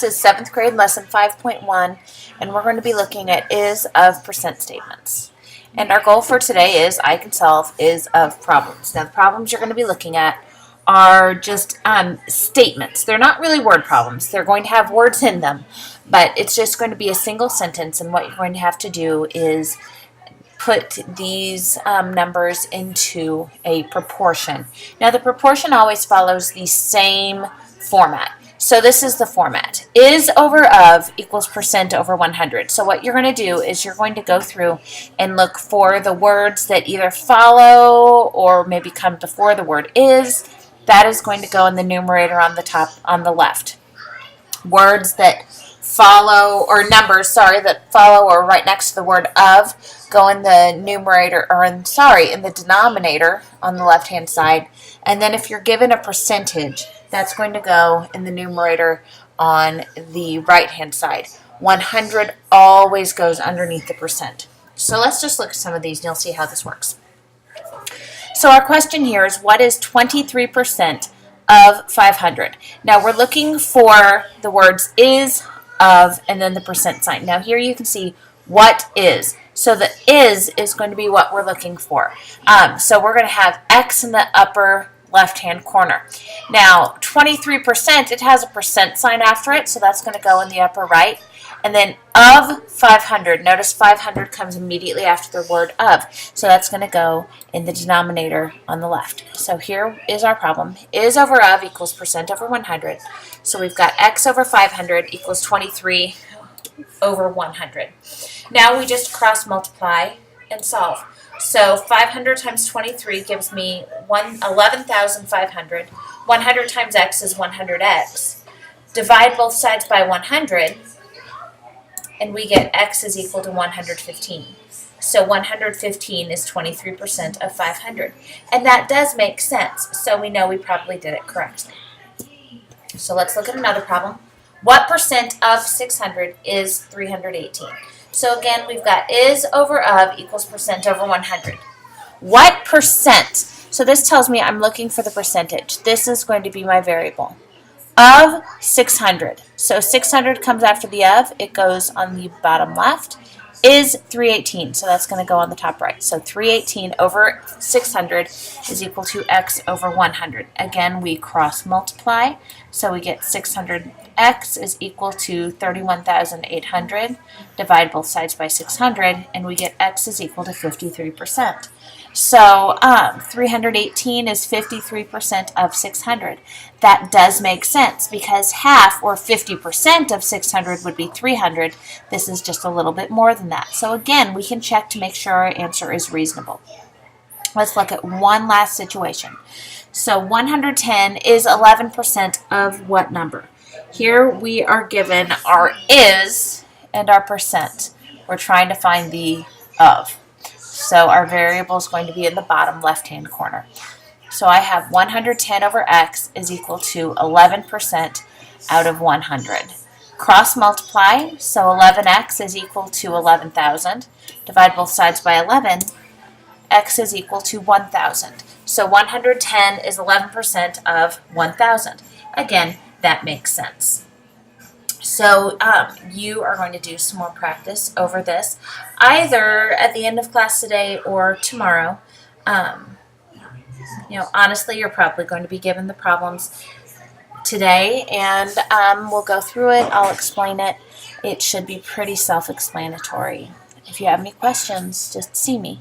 This is 7th grade lesson 5.1, and we're going to be looking at is of percent statements. And our goal for today is I can solve is of problems. Now the problems you're going to be looking at are just statements. They're not really word problems. They're going to have words in them, but it's just going to be a single sentence, and what you're going to have to do is put these numbers into a proportion. Now the proportion always follows the same format. So this is the format. Is over of equals percent over 100. So what you're going to do is you're going to go through and look for the words that either follow or maybe come before the word is. That is going to go in the numerator on the top on the left. Words that follow, or numbers, that follow or right next to the word of go in the numerator, or in the denominator on the left hand side. And then if you're given a percentage, that's going to go in the numerator on the right hand side. 100 always goes underneath the percent. So let's just look at some of these and you'll see how this works. So our question here is, what is 23% of 500? Now we're looking for the words is, of, and then the percent sign. Now here you can see what is. So the is going to be what we're looking for. So we're going to have X in the upper left-hand corner. Now 23%, it has a percent sign after it, so that's going to go in the upper right. And then of 500, notice 500 comes immediately after the word of, so that's going to go in the denominator on the left. So here is our problem. Is over of equals percent over 100. So we've got X over 500 equals 23 over 100. Now we just cross multiply and solve. So 500 times 23 gives me 11,500. 100 times X is 100X. Divide both sides by 100, and we get X is equal to 115. So 115 is 23% of 500. And that does make sense, so we know we probably did it correctly. So let's look at another problem. What percent of 600 is 318? So again, we've got is over of equals percent over 100. What percent? So this tells me I'm looking for the percentage. This is going to be my variable. Of 600. So 600 comes after the of. It goes on the bottom left. Is 318. So that's going to go on the top right. So 318 over 600 is equal to X over 100. Again, we cross multiply. So we get 600X is equal to 31,800. Divide both sides by 600, and we get X is equal to 53%. So 318 is 53% of 600. That does make sense because half, or 50% of 600 would be 300. This is just a little bit more than that. So again, we can check to make sure our answer is reasonable. Let's look at one last situation. So 110 is 11% of what number? Here we are given our is and our percent. We're trying to find the of. So our variable is going to be in the bottom left-hand corner. So I have 110 over X is equal to 11% out of 100. Cross multiply, so 11X is equal to 11,000. Divide both sides by 11. X is equal to 1,000. So 110 is 11% of 1,000. Again, that makes sense. So you are going to do some more practice over this, either at the end of class today or tomorrow. Honestly, you're probably going to be given the problems today, and we'll go through it. I'll explain it. It should be pretty self-explanatory. If you have any questions, just see me.